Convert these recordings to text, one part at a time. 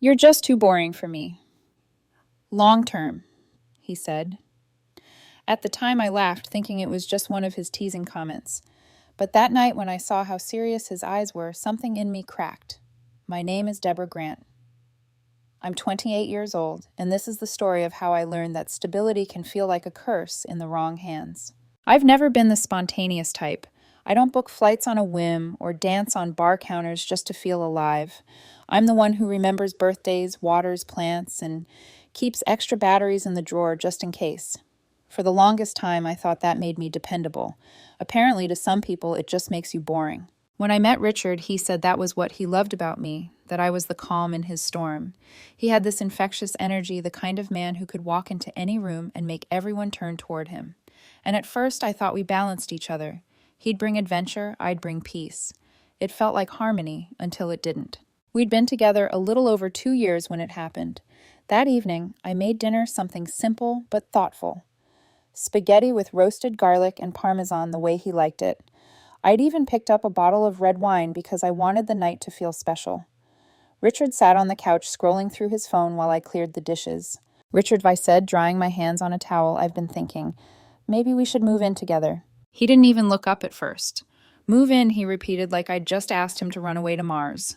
You're just too boring for me. Long term, he said. At the time, I laughed, thinking it was just one of his teasing comments. But that night, when I saw how serious his eyes were, something in me cracked. My name is Deborah Grant. I'm 28 years old, and this is the story of how I learned that stability can feel like a curse in the wrong hands. I've never been the spontaneous type. I don't book flights on a whim or dance on bar counters just to feel alive. I'm the one who remembers birthdays, waters plants, and keeps extra batteries in the drawer just in case. For the longest time, I thought that made me dependable. Apparently, to some people, it just makes you boring. When I met Richard, he said that was what he loved about me, that I was the calm in his storm. He had this infectious energy, the kind of man who could walk into any room and make everyone turn toward him. And at first, I thought we balanced each other. He'd bring adventure, I'd bring peace. It felt like harmony until it didn't. We'd been together a little over 2 years when it happened. That evening, I made dinner something simple but thoughtful. Spaghetti with roasted garlic and parmesan the way he liked it. I'd even picked up a bottle of red wine because I wanted the night to feel special. Richard sat on the couch scrolling through his phone while I cleared the dishes. Richard, I said, drying my hands on a towel, I've been thinking, maybe we should move in together. He didn't even look up at first. Move in, he repeated like I'd just asked him to run away to Mars.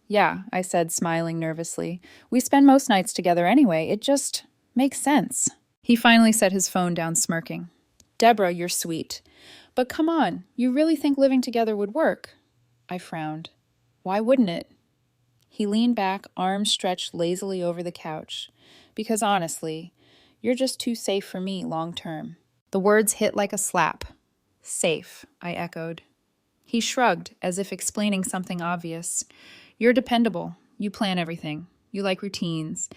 Yeah, I said, smiling nervously. We spend most nights together anyway. It just makes sense. He finally set his phone down, smirking. Deborah, you're sweet. But come on, you really think living together would work? I frowned. Why wouldn't it? He leaned back, arms stretched lazily over the couch. Because honestly, you're just too safe for me long term. The words hit like a slap. Safe, I echoed. He shrugged, as if explaining something obvious. You're dependable. You plan everything. You like routines.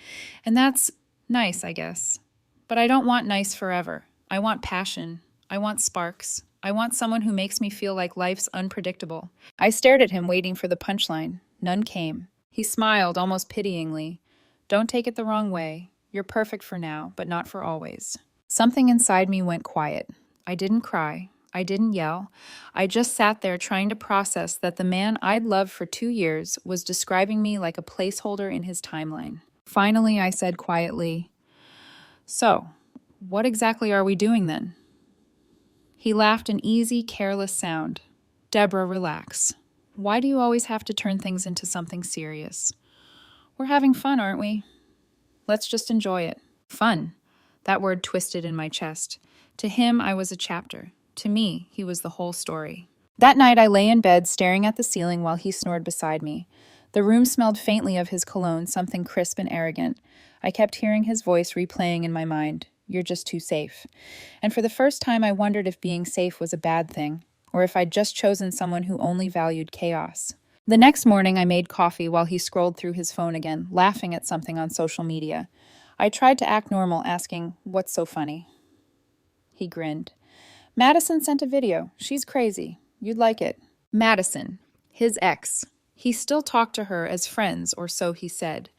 And that's nice, I guess. But I don't want nice forever. I want passion. I want sparks. I want someone who makes me feel like life's unpredictable. I stared at him, waiting for the punchline. None came. He smiled, almost pityingly. Don't take it the wrong way. You're perfect for now, but not for always. Something inside me went quiet. I didn't cry. I didn't yell. I just sat there trying to process that the man I'd loved for 2 years was describing me like a placeholder in his timeline. Finally, I said quietly, So, what exactly are we doing then? He laughed an easy, careless sound. Deborah, relax. Why do you always have to turn things into something serious? We're having fun, aren't we? Let's just enjoy it. Fun. That word twisted in my chest. To him, I was a chapter. To me, he was the whole story. That night, I lay in bed, staring at the ceiling while he snored beside me. The room smelled faintly of his cologne, something crisp and arrogant. I kept hearing his voice replaying in my mind. You're just too safe. And for the first time, I wondered if being safe was a bad thing, or if I'd just chosen someone who only valued chaos. The next morning, I made coffee while he scrolled through his phone again, laughing at something on social media. I tried to act normal, asking, What's so funny? He grinned. Madison sent a video. She's crazy. You'd like it. Madison, his ex. He still talked to her as friends, or so he said.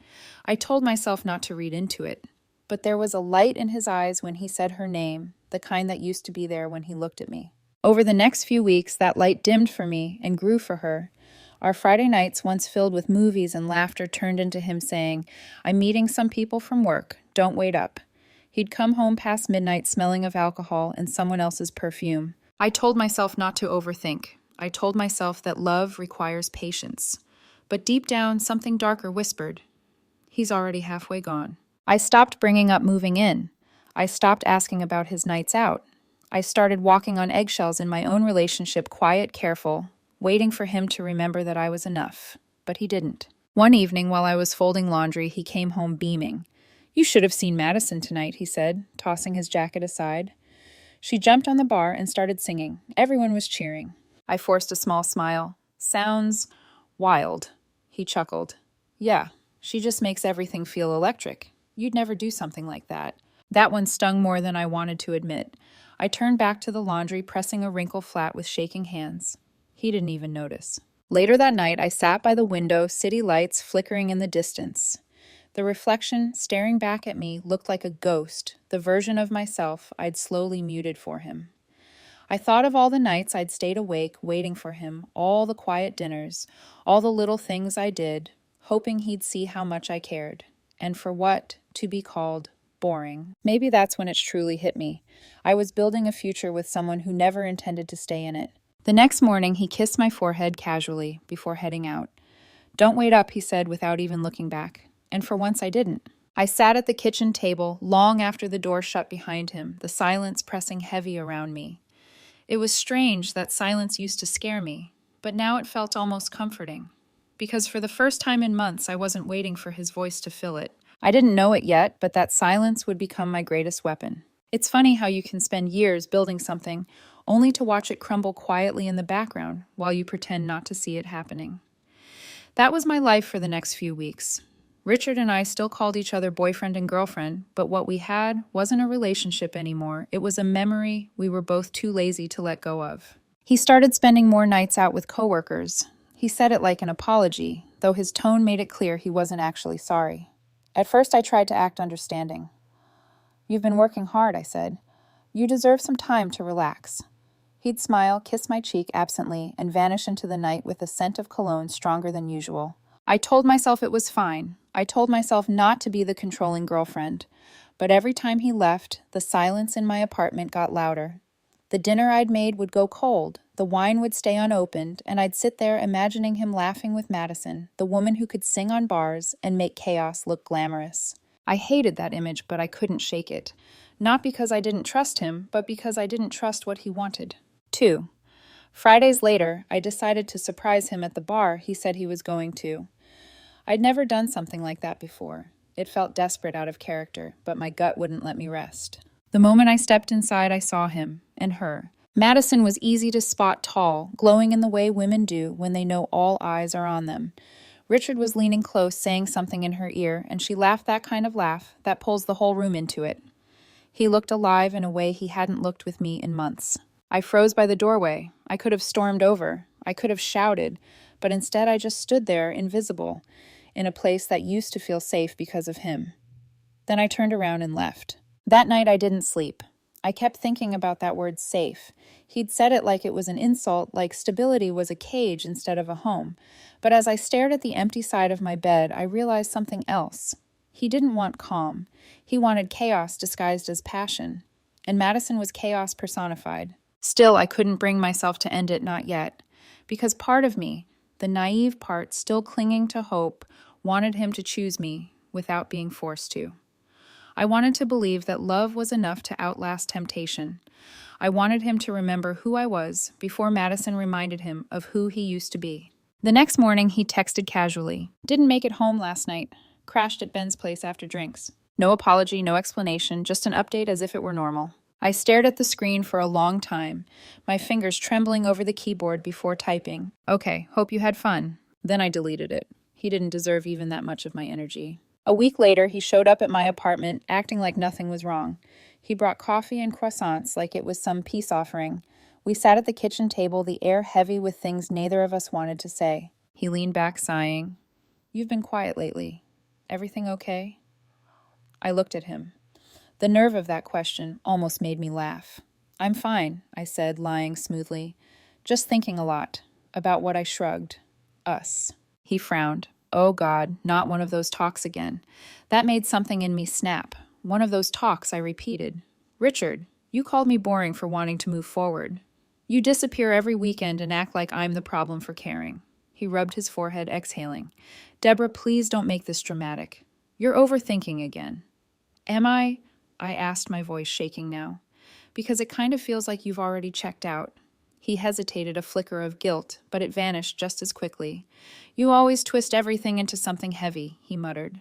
I told myself not to read into it. But there was a light in his eyes when he said her name, the kind that used to be there when he looked at me. Over the next few weeks, that light dimmed for me and grew for her. Our Friday nights, once filled with movies and laughter, turned into him saying, I'm meeting some people from work. Don't wait up. He'd come home past midnight smelling of alcohol and someone else's perfume. I told myself not to overthink. I told myself that love requires patience. But deep down, something darker whispered, He's already halfway gone. I stopped bringing up moving in. I stopped asking about his nights out. I started walking on eggshells in my own relationship, quiet, careful, waiting for him to remember that I was enough. But he didn't. One evening, while I was folding laundry, he came home beaming. You should have seen Madison tonight, he said, tossing his jacket aside. She jumped on the bar and started singing. Everyone was cheering. I forced a small smile. Sounds wild. He chuckled. Yeah, she just makes everything feel electric. You'd never do something like that. That one stung more than I wanted to admit. I turned back to the laundry, pressing a wrinkle flat with shaking hands. He didn't even notice. Later that night, I sat by the window, city lights flickering in the distance. The reflection, staring back at me, looked like a ghost, the version of myself I'd slowly muted for him. I thought of all the nights I'd stayed awake, waiting for him, all the quiet dinners, all the little things I did, hoping he'd see how much I cared. And for what? To be called boring. Maybe that's when it truly hit me. I was building a future with someone who never intended to stay in it. The next morning, he kissed my forehead casually before heading out. "Don't wait up," he said without even looking back. And for once I didn't. I sat at the kitchen table long after the door shut behind him, the silence pressing heavy around me. It was strange that silence used to scare me, but now it felt almost comforting. Because for the first time in months, I wasn't waiting for his voice to fill it. I didn't know it yet, but that silence would become my greatest weapon. It's funny how you can spend years building something only to watch it crumble quietly in the background while you pretend not to see it happening. That was my life for the next few weeks. Richard and I still called each other boyfriend and girlfriend, but what we had wasn't a relationship anymore. It was a memory we were both too lazy to let go of. He started spending more nights out with coworkers. He said it like an apology, though his tone made it clear he wasn't actually sorry. At first, I tried to act understanding. "You've been working hard," I said. "You deserve some time to relax." He'd smile, kiss my cheek absently, and vanish into the night with a scent of cologne stronger than usual. I told myself it was fine. I told myself not to be the controlling girlfriend. But every time he left, the silence in my apartment got louder. The dinner I'd made would go cold, the wine would stay unopened, and I'd sit there imagining him laughing with Madison, the woman who could sing on bars and make chaos look glamorous. I hated that image, but I couldn't shake it. Not because I didn't trust him, but because I didn't trust what he wanted. 2. Fridays later, I decided to surprise him at the bar he said he was going to. I'd never done something like that before. It felt desperate out of character, but my gut wouldn't let me rest. The moment I stepped inside, I saw him, and her. Madison was easy to spot tall, glowing in the way women do when they know all eyes are on them. Richard was leaning close, saying something in her ear, and she laughed that kind of laugh that pulls the whole room into it. He looked alive in a way he hadn't looked with me in months. I froze by the doorway. I could have stormed over. I could have shouted, but instead I just stood there, invisible, in a place that used to feel safe because of him. Then I turned around and left. That night I didn't sleep. I kept thinking about that word safe. He'd said it like it was an insult, like stability was a cage instead of a home. But as I stared at the empty side of my bed, I realized something else. He didn't want calm. He wanted chaos disguised as passion. And Madison was chaos personified. Still, I couldn't bring myself to end it, not yet. Because part of me, the naive part still clinging to hope, wanted him to choose me without being forced to. I wanted to believe that love was enough to outlast temptation. I wanted him to remember who I was before Madison reminded him of who he used to be. The next morning, he texted casually. "Didn't make it home last night. Crashed at Ben's place after drinks." No apology, no explanation, just an update as if it were normal. I stared at the screen for a long time, my fingers trembling over the keyboard before typing. "Okay, hope you had fun." Then I deleted it. He didn't deserve even that much of my energy. A week later, he showed up at my apartment, acting like nothing was wrong. He brought coffee and croissants like it was some peace offering. We sat at the kitchen table, the air heavy with things neither of us wanted to say. He leaned back, sighing. "You've been quiet lately. Everything okay?" I looked at him. The nerve of that question almost made me laugh. "I'm fine," I said, lying smoothly. "Just thinking a lot. About what I shrugged. Us." He frowned. Oh God, not one of those talks again. That made something in me snap. One of those talks, I repeated. "Richard, you called me boring for wanting to move forward. You disappear every weekend and act like I'm the problem for caring." He rubbed his forehead, exhaling. "Deborah, please don't make this dramatic. You're overthinking again." "Am I?" I asked, my voice shaking now. "Because it kind of feels like you've already checked out." He hesitated, a flicker of guilt, but it vanished just as quickly. "You always twist everything into something heavy," he muttered.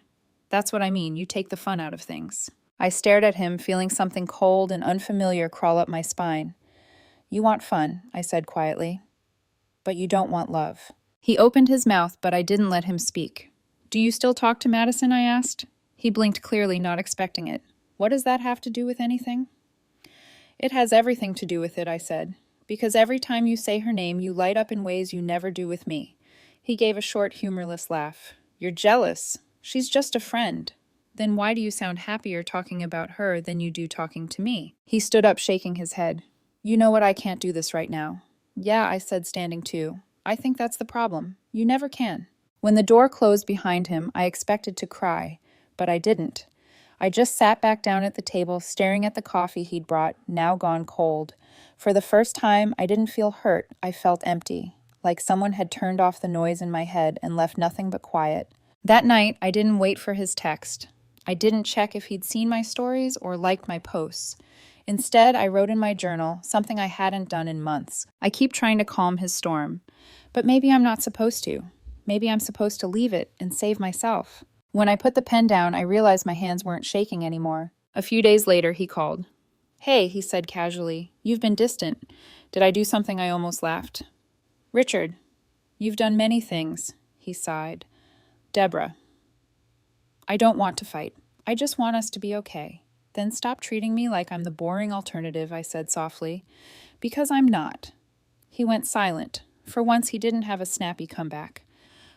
"That's what I mean, you take the fun out of things." I stared at him, feeling something cold and unfamiliar crawl up my spine. "You want fun," I said quietly, "but you don't want love." He opened his mouth, but I didn't let him speak. "Do you still talk to Madison?" I asked. He blinked clearly, not expecting it. "What does that have to do with anything?" "It has everything to do with it," I said. "Because every time you say her name, you light up in ways you never do with me." He gave a short, humorless laugh. "You're jealous. She's just a friend." "Then why do you sound happier talking about her than you do talking to me?" He stood up, shaking his head. "You know what, I can't do this right now." "Yeah," I said, standing too. "I think that's the problem. You never can." When the door closed behind him, I expected to cry, but I didn't. I just sat back down at the table, staring at the coffee he'd brought, now gone cold. For the first time, I didn't feel hurt. I felt empty, like someone had turned off the noise in my head and left nothing but quiet. That night, I didn't wait for his text. I didn't check if he'd seen my stories or liked my posts. Instead, I wrote in my journal, something I hadn't done in months. I keep trying to calm his storm, but maybe I'm not supposed to. Maybe I'm supposed to leave it and save myself. When I put the pen down, I realized my hands weren't shaking anymore. A few days later, he called. "Hey," he said casually, "you've been distant. Did I do something I almost laughed?" "Richard, you've done many things," he sighed. "Deborah, I don't want to fight. I just want us to be okay." "Then stop treating me like I'm the boring alternative," I said softly. "Because I'm not." He went silent. For once, he didn't have a snappy comeback.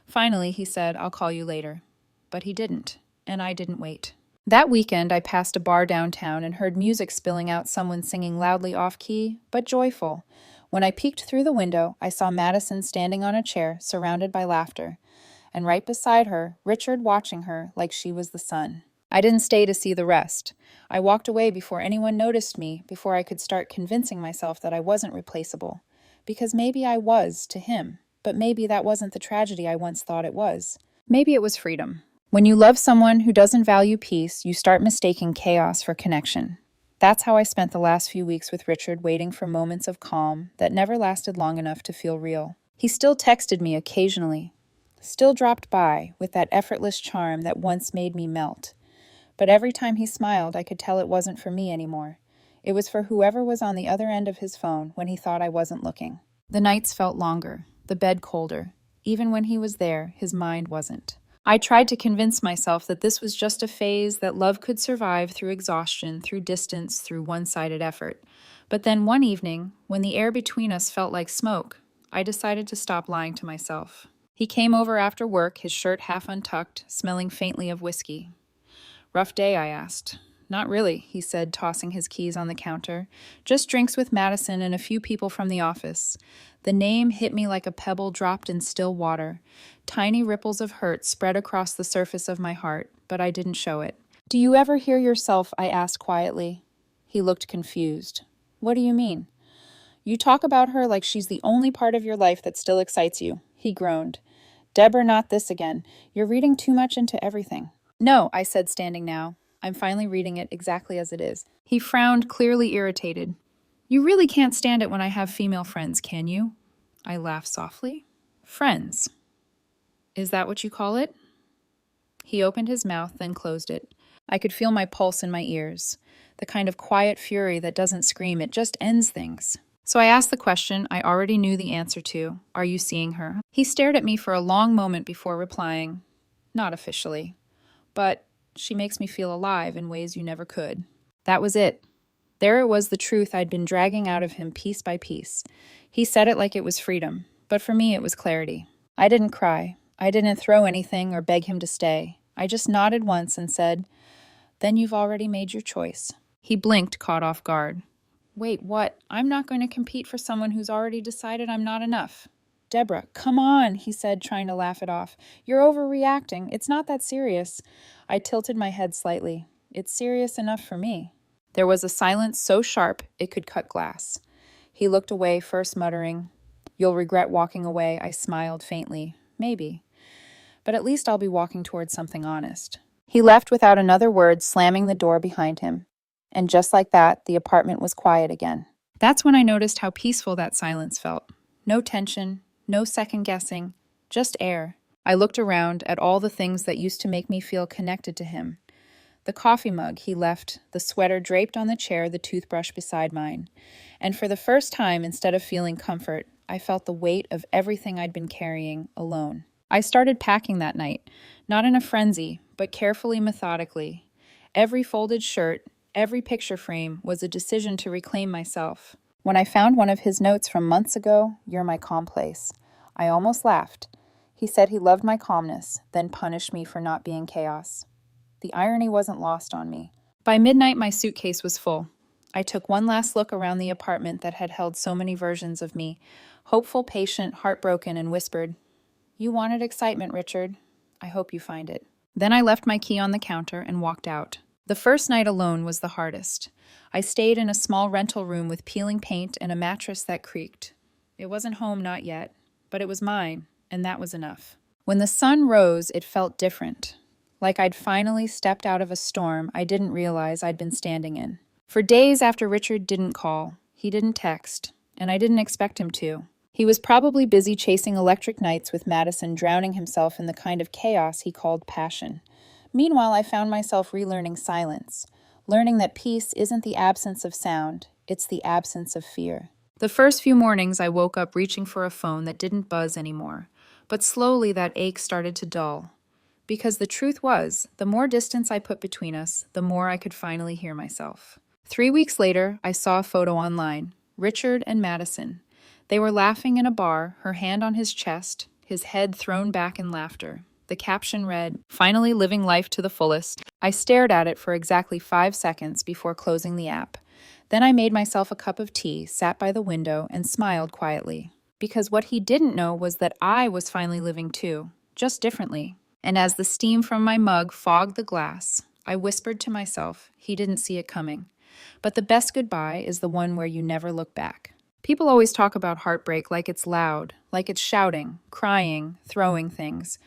Finally, he said, "I'll call you later." But he didn't, and I didn't wait. That weekend, I passed a bar downtown and heard music spilling out, someone singing loudly off-key, but joyful. When I peeked through the window, I saw Madison standing on a chair, surrounded by laughter, and right beside her, Richard watching her like she was the sun. I didn't stay to see the rest. I walked away before anyone noticed me, before I could start convincing myself that I wasn't replaceable. Because maybe I was, to him, but maybe that wasn't the tragedy I once thought it was. Maybe it was freedom. When you love someone who doesn't value peace, you start mistaking chaos for connection. That's how I spent the last few weeks with Richard, waiting for moments of calm that never lasted long enough to feel real. He still texted me occasionally, still dropped by with that effortless charm that once made me melt. But every time he smiled, I could tell it wasn't for me anymore. It was for whoever was on the other end of his phone when he thought I wasn't looking. The nights felt longer, the bed colder. Even when he was there, his mind wasn't. I tried to convince myself that this was just a phase, that love could survive through exhaustion, through distance, through one-sided effort. But then one evening, when the air between us felt like smoke, I decided to stop lying to myself. He came over after work, his shirt half untucked, smelling faintly of whiskey. "Rough day?" I asked. "Not really," he said, tossing his keys on the counter. "Just drinks with Madison and a few people from the office." The name hit me like a pebble dropped in still water. Tiny ripples of hurt spread across the surface of my heart, but I didn't show it. "Do you ever hear yourself?" I asked quietly. He looked confused. "What do you mean?" "You talk about her like she's the only part of your life that still excites you," he groaned. "Deborah, not this again. You're reading too much into everything." "No," I said, standing now. "I'm finally reading it exactly as it is." He frowned, clearly irritated. "You really can't stand it when I have female friends, can you?" I laughed softly. "Friends. Is that what you call it?" He opened his mouth, then closed it. I could feel my pulse in my ears. The kind of quiet fury that doesn't scream, it just ends things. So I asked the question I already knew the answer to. "Are you seeing her?" He stared at me for a long moment before replying. "Not officially. But she makes me feel alive in ways you never could." That was it. There it was, the truth I'd been dragging out of him piece by piece. He said it like it was freedom, but for me it was clarity. I didn't cry. I didn't throw anything or beg him to stay. I just nodded once and said, "Then you've already made your choice." He blinked, caught off guard. "Wait, what? I'm not going to compete for someone who's already decided I'm not enough." "Deborah, come on," he said, trying to laugh it off. "You're overreacting. It's not that serious." I tilted my head slightly. "It's serious enough for me." There was a silence so sharp it could cut glass. He looked away, first muttering, "You'll regret walking away." I smiled faintly. "Maybe. But at least I'll be walking towards something honest." He left without another word, slamming the door behind him. And just like that, the apartment was quiet again. That's when I noticed how peaceful that silence felt. No tension, no second-guessing, just air. I looked around at all the things that used to make me feel connected to him. The coffee mug he left, the sweater draped on the chair, the toothbrush beside mine. And for the first time, instead of feeling comfort, I felt the weight of everything I'd been carrying alone. I started packing that night, not in a frenzy, but carefully, methodically. Every folded shirt, every picture frame was a decision to reclaim myself. When I found one of his notes from months ago, "You're my calm place," I almost laughed. He said he loved my calmness, then punished me for not being chaos. The irony wasn't lost on me. By midnight, my suitcase was full. I took one last look around the apartment that had held so many versions of me, hopeful, patient, heartbroken, and whispered, You wanted excitement, Richard. I hope you find it. Then I left my key on the counter and walked out. The first night alone was the hardest. I stayed in a small rental room with peeling paint and a mattress that creaked. It wasn't home, not yet, but it was mine, and that was enough. When the sun rose, it felt different. Like I'd finally stepped out of a storm I didn't realize I'd been standing in. For days after Richard didn't call, he didn't text, and I didn't expect him to. He was probably busy chasing electric nights with Madison, drowning himself in the kind of chaos he called passion. Meanwhile, I found myself relearning silence, learning that peace isn't the absence of sound, it's the absence of fear. The first few mornings, I woke up reaching for a phone that didn't buzz anymore, but slowly that ache started to dull. Because the truth was, the more distance I put between us, the more I could finally hear myself. 3 weeks later, I saw a photo online. Richard and Madison. They were laughing in a bar, her hand on his chest, his head thrown back in laughter. The caption read, "Finally living life to the fullest." I stared at it for exactly 5 seconds before closing the app. Then I made myself a cup of tea, sat by the window, and smiled quietly. Because what he didn't know was that I was finally living too, just differently. And as the steam from my mug fogged the glass, I whispered to myself, he didn't see it coming. But the best goodbye is the one where you never look back. People always talk about heartbreak like it's loud, like it's shouting, crying, throwing things.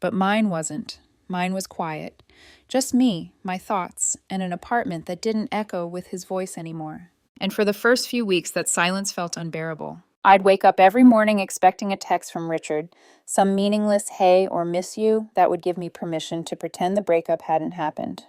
But mine wasn't. Mine was quiet. Just me, my thoughts, and an apartment that didn't echo with his voice anymore. And for the first few weeks, that silence felt unbearable. I'd wake up every morning expecting a text from Richard, some meaningless hey or miss you that would give me permission to pretend the breakup hadn't happened.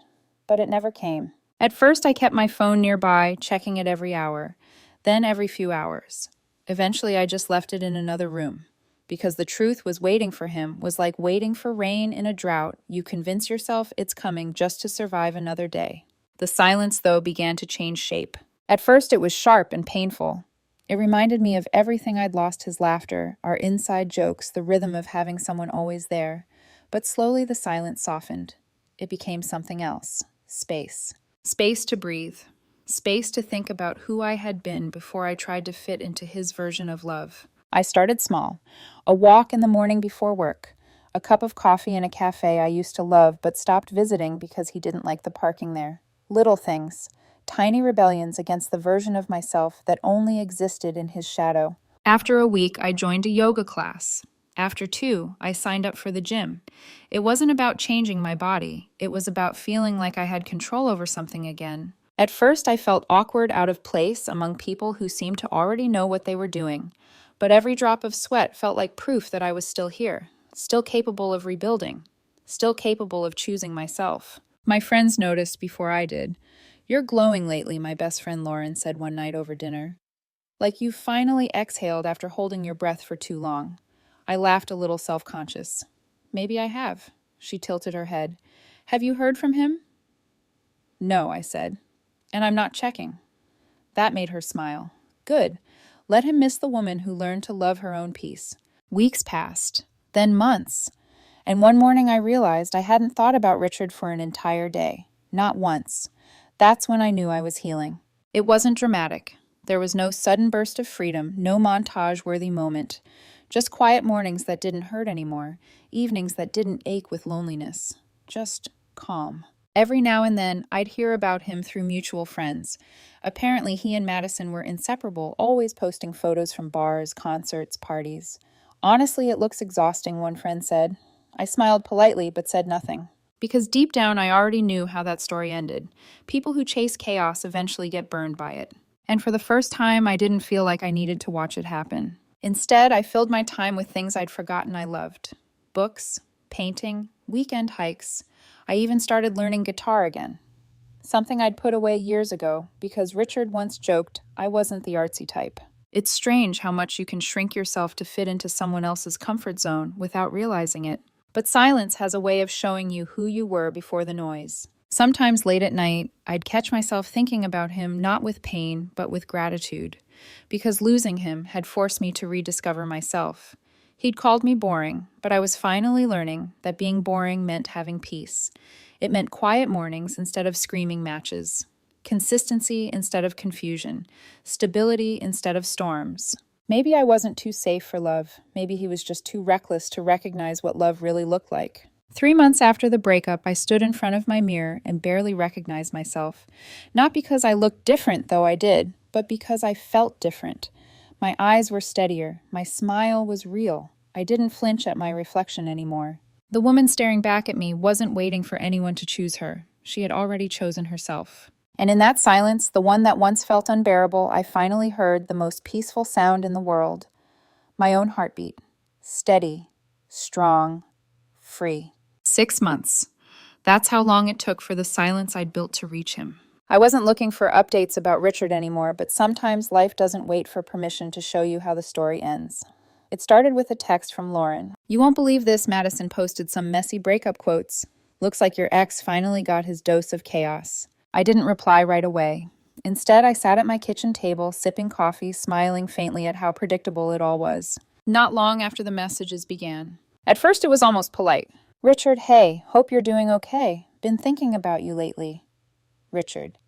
But it never came. At first, I kept my phone nearby, checking it every hour, then every few hours. Eventually, I just left it in another room. Because the truth was waiting for him was like waiting for rain in a drought. You convince yourself it's coming just to survive another day. The silence, though, began to change shape. At first, it was sharp and painful. It reminded me of everything I'd lost: his laughter, our inside jokes, the rhythm of having someone always there. But slowly the silence softened. It became something else. Space. Space to breathe. Space to think about who I had been before I tried to fit into his version of love. I started small. A walk in the morning before work. A cup of coffee in a cafe I used to love but stopped visiting because he didn't like the parking there. Little things. Tiny rebellions against the version of myself that only existed in his shadow. After a week, I joined a yoga class. After 2, I signed up for the gym. It wasn't about changing my body. It was about feeling like I had control over something again. At first, I felt awkward, out of place among people who seemed to already know what they were doing. But every drop of sweat felt like proof that I was still here, still capable of rebuilding, still capable of choosing myself. My friends noticed before I did. "You're glowing lately," my best friend Lauren said one night over dinner. "Like you finally exhaled after holding your breath for too long." I laughed, a little self-conscious. "Maybe I have." She tilted her head. "Have you heard from him?" "No," I said. "And I'm not checking." That made her smile. "Good. Let him miss the woman who learned to love her own peace." Weeks passed, then months. And one morning I realized I hadn't thought about Richard for an entire day. Not once. That's when I knew I was healing. It wasn't dramatic. There was no sudden burst of freedom, no montage-worthy moment. Just quiet mornings that didn't hurt anymore, evenings that didn't ache with loneliness. Just calm. Every now and then, I'd hear about him through mutual friends. Apparently, he and Madison were inseparable, always posting photos from bars, concerts, parties. "Honestly, it looks exhausting," one friend said. I smiled politely, but said nothing. Because deep down, I already knew how that story ended. People who chase chaos eventually get burned by it. And for the first time, I didn't feel like I needed to watch it happen. Instead, I filled my time with things I'd forgotten I loved. Books, painting, weekend hikes. I even started learning guitar again. Something I'd put away years ago, because Richard once joked I wasn't the artsy type. It's strange how much you can shrink yourself to fit into someone else's comfort zone without realizing it. But silence has a way of showing you who you were before the noise. Sometimes late at night, I'd catch myself thinking about him not with pain, but with gratitude, because losing him had forced me to rediscover myself. He'd called me boring, but I was finally learning that being boring meant having peace. It meant quiet mornings instead of screaming matches, consistency instead of confusion, stability instead of storms. Maybe I wasn't too safe for love. Maybe he was just too reckless to recognize what love really looked like. 3 months after the breakup, I stood in front of my mirror and barely recognized myself. Not because I looked different, though I did, but because I felt different. My eyes were steadier. My smile was real. I didn't flinch at my reflection anymore. The woman staring back at me wasn't waiting for anyone to choose her. She had already chosen herself. And in that silence, the one that once felt unbearable, I finally heard the most peaceful sound in the world. My own heartbeat. Steady, strong, free. 6 months. That's how long it took for the silence I'd built to reach him. I wasn't looking for updates about Richard anymore, but sometimes life doesn't wait for permission to show you how the story ends. It started with a text from Lauren. "You won't believe this," Madison posted some messy breakup quotes. "Looks like your ex finally got his dose of chaos." I didn't reply right away. Instead, I sat at my kitchen table, sipping coffee, smiling faintly at how predictable it all was. Not long after the messages began. At first, it was almost polite. "Richard, hey, hope you're doing okay. Been thinking about you lately." Richard,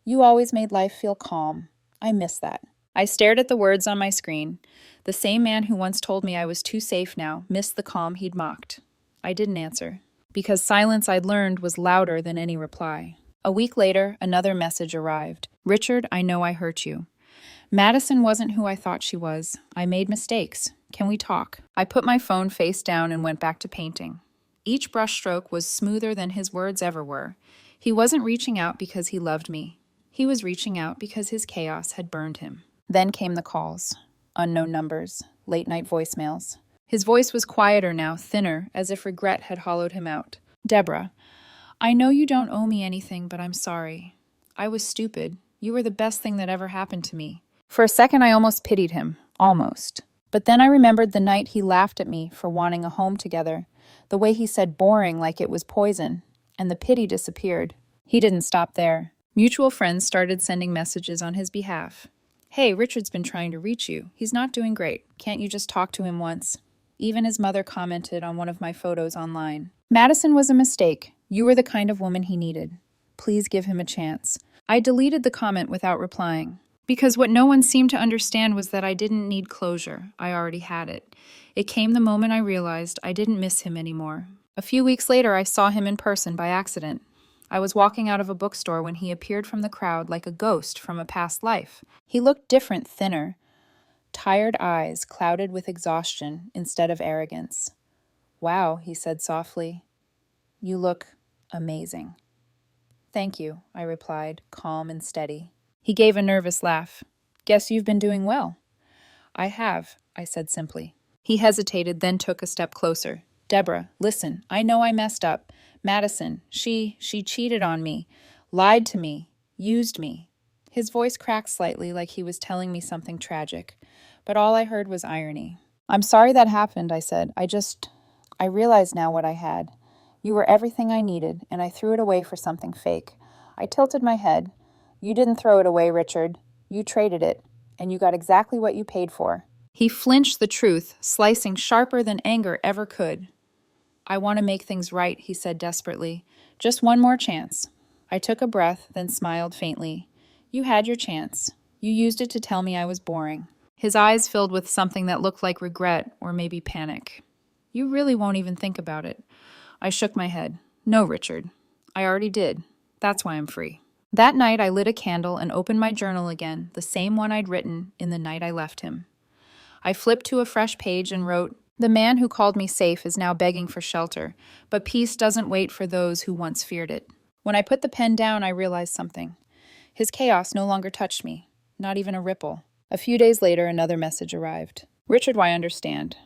"You always made life feel calm. I miss that." I stared at the words on my screen. The same man who once told me I was too safe now missed the calm he'd mocked. I didn't answer, because silence I'd learned was louder than any reply. A week later, another message arrived. "Richard, I know I hurt you. Madison wasn't who I thought she was. I made mistakes. Can we talk?" I put my phone face down and went back to painting. Each brushstroke was smoother than his words ever were. He wasn't reaching out because he loved me. He was reaching out because his chaos had burned him. Then came the calls. Unknown numbers, late-night voicemails. His voice was quieter now, thinner, as if regret had hollowed him out. "Deborah, I know you don't owe me anything, but I'm sorry. I was stupid. You were the best thing that ever happened to me." For a second, I almost pitied him. Almost. But then I remembered the night he laughed at me for wanting a home together, the way he said boring like it was poison, and the pity disappeared. He didn't stop there. Mutual friends started sending messages on his behalf. "Hey, Richard's been trying to reach you. He's not doing great. Can't you just talk to him once?" Even his mother commented on one of my photos online. "Madison was a mistake. You were the kind of woman he needed. Please give him a chance." I deleted the comment without replying, because what no one seemed to understand was that I didn't need closure. I already had it. It came the moment I realized I didn't miss him anymore. A few weeks later, I saw him in person by accident. I was walking out of a bookstore when he appeared from the crowd like a ghost from a past life. He looked different, thinner. Tired eyes clouded with exhaustion instead of arrogance. "Wow," he said softly. "You look amazing." "Thank you," I replied, calm and steady. He gave a nervous laugh. "Guess you've been doing well." "I have," I said simply. He hesitated, then took a step closer. "Deborah, listen, I know I messed up. Madison, she cheated on me, lied to me, used me." His voice cracked slightly like he was telling me something tragic, but all I heard was irony. "I'm sorry that happened," I said. I realize now what I had. You were everything I needed, and I threw it away for something fake." I tilted my head. "You didn't throw it away, Richard. You traded it, and you got exactly what you paid for." He flinched the truth, slicing sharper than anger ever could. "I want to make things right," he said desperately. "Just one more chance." I took a breath, then smiled faintly. "You had your chance. You used it to tell me I was boring." His eyes filled with something that looked like regret or maybe panic. "You really won't even think about it." I shook my head. "No, Richard. I already did. That's why I'm free." That night, I lit a candle and opened my journal again, the same one I'd written in the night I left him. I flipped to a fresh page and wrote, "The man who called me safe is now begging for shelter, but peace doesn't wait for those who once feared it." When I put the pen down, I realized something. His chaos no longer touched me, not even a ripple. A few days later, another message arrived. "Richard, I understand.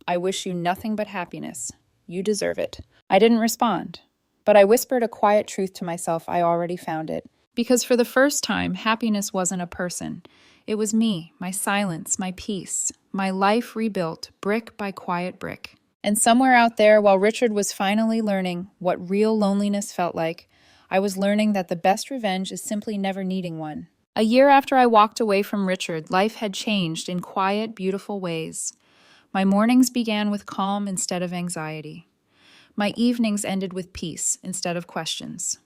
I wish you nothing but happiness. You deserve it." I didn't respond, but I whispered a quiet truth to myself. I already found it. Because for the first time, happiness wasn't a person. It was me, my silence, my peace, my life rebuilt brick by quiet brick. And somewhere out there, while Richard was finally learning what real loneliness felt like, I was learning that the best revenge is simply never needing one. A year after I walked away from Richard, life had changed in quiet, beautiful ways. My mornings began with calm instead of anxiety. My evenings ended with peace instead of questions.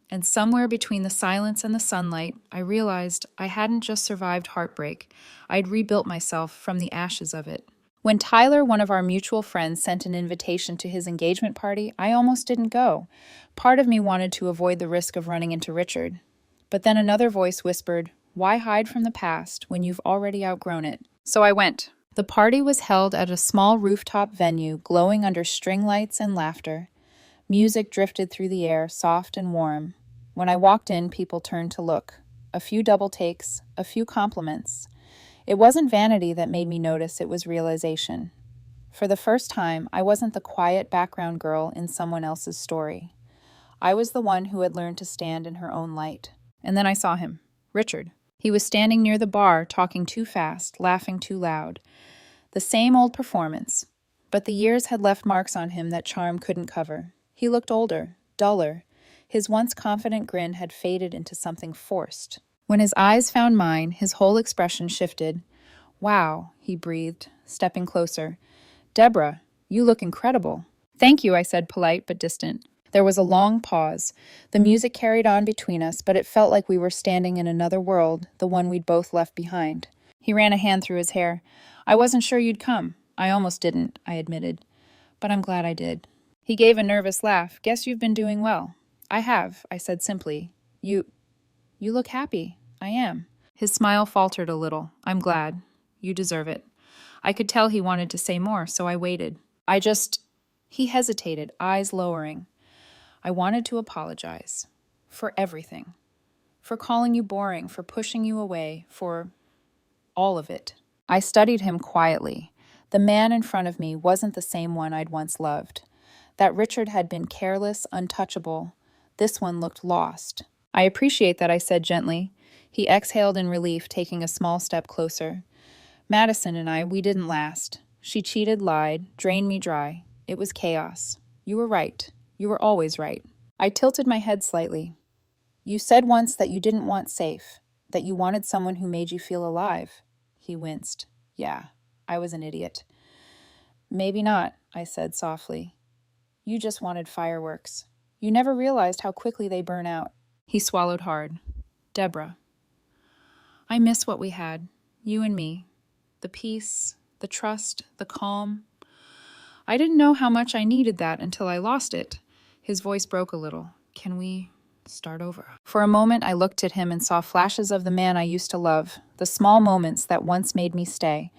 And somewhere between the silence and the sunlight, I realized I hadn't just survived heartbreak, I'd rebuilt myself from the ashes of it. When Tyler, one of our mutual friends, sent an invitation to his engagement party, I almost didn't go. Part of me wanted to avoid the risk of running into Richard. But then another voice whispered, "Why hide from the past when you've already outgrown it?" So I went. The party was held at a small rooftop venue, glowing under string lights and laughter. Music drifted through the air, soft and warm. When I walked in, people turned to look. A few double takes, a few compliments. It wasn't vanity that made me notice, it was realization. For the first time, I wasn't the quiet background girl in someone else's story. I was the one who had learned to stand in her own light. And then I saw him, Richard. He was standing near the bar, talking too fast, laughing too loud. The same old performance. But the years had left marks on him that charm couldn't cover. He looked older, duller. His once confident grin had faded into something forced. When his eyes found mine, his whole expression shifted. "Wow," he breathed, stepping closer. "Deborah, you look incredible." "Thank you," I said, polite but distant. There was a long pause. The music carried on between us, but it felt like we were standing in another world, the one we'd both left behind. He ran a hand through his hair. "I wasn't sure you'd come." "I almost didn't," I admitted. "But I'm glad I did." He gave a nervous laugh. "Guess you've been doing well." "I have," I said simply. You look happy." "I am." His smile faltered a little. "I'm glad. You deserve it." I could tell he wanted to say more, so I waited. He hesitated, eyes lowering. "I wanted to apologize. For everything. For calling you boring, for pushing you away, for all of it." I studied him quietly. The man in front of me wasn't the same one I'd once loved. That Richard had been careless, untouchable. This one looked lost. "I appreciate that," I said gently. He exhaled in relief, taking a small step closer. "Madison and I, we didn't last. She cheated, lied, drained me dry. It was chaos. You were right. You were always right." I tilted my head slightly. "You said once that you didn't want safe, that you wanted someone who made you feel alive." He winced. "Yeah, I was an idiot." "Maybe not," I said softly. "You just wanted fireworks. You never realized how quickly they burn out." He swallowed hard. "Deborah, I miss what we had, you and me. The peace, the trust, the calm. I didn't know how much I needed that until I lost it." His voice broke a little. "Can we start over?" For a moment, I looked at him and saw flashes of the man I used to love, the small moments that once made me stay.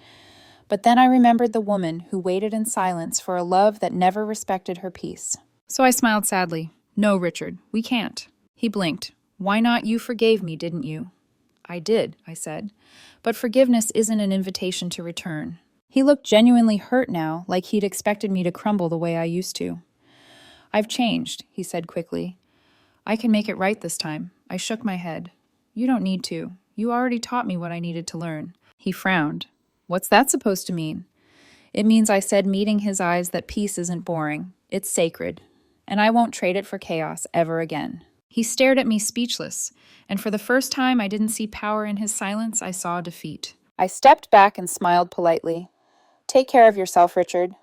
But then I remembered the woman who waited in silence for a love that never respected her peace. So I smiled sadly. "No, Richard, we can't." He blinked. "Why not? You forgave me, didn't you?" "I did," I said. "But forgiveness isn't an invitation to return." He looked genuinely hurt now, like he'd expected me to crumble the way I used to. "I've changed," he said quickly. "I can make it right this time." I shook my head. "You don't need to. You already taught me what I needed to learn." He frowned. "What's that supposed to mean?" "It means," I said, meeting his eyes, "that peace isn't boring. It's sacred. And I won't trade it for chaos ever again." He stared at me speechless, and for the first time I didn't see power in his silence, I saw defeat. I stepped back and smiled politely. "Take care of yourself, Richard."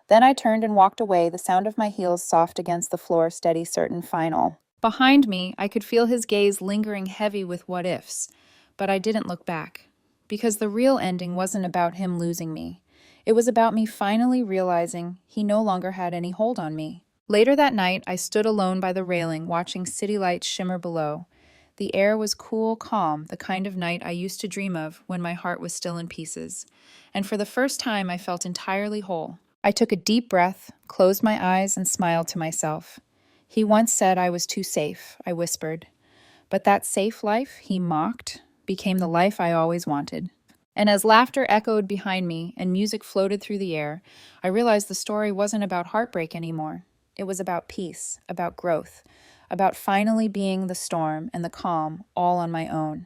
Then I turned and walked away, the sound of my heels soft against the floor, steady, certain, final. Behind me, I could feel his gaze lingering heavy with what-ifs, but I didn't look back. Because the real ending wasn't about him losing me. It was about me finally realizing he no longer had any hold on me. Later that night, I stood alone by the railing, watching city lights shimmer below. The air was cool, calm, the kind of night I used to dream of when my heart was still in pieces. And for the first time, I felt entirely whole. I took a deep breath, closed my eyes, and smiled to myself. "He once said I was too safe," I whispered. But that safe life, he mocked, became the life I always wanted. And as laughter echoed behind me and music floated through the air, I realized the story wasn't about heartbreak anymore. It was about peace, about growth, about finally being the storm and the calm all on my own.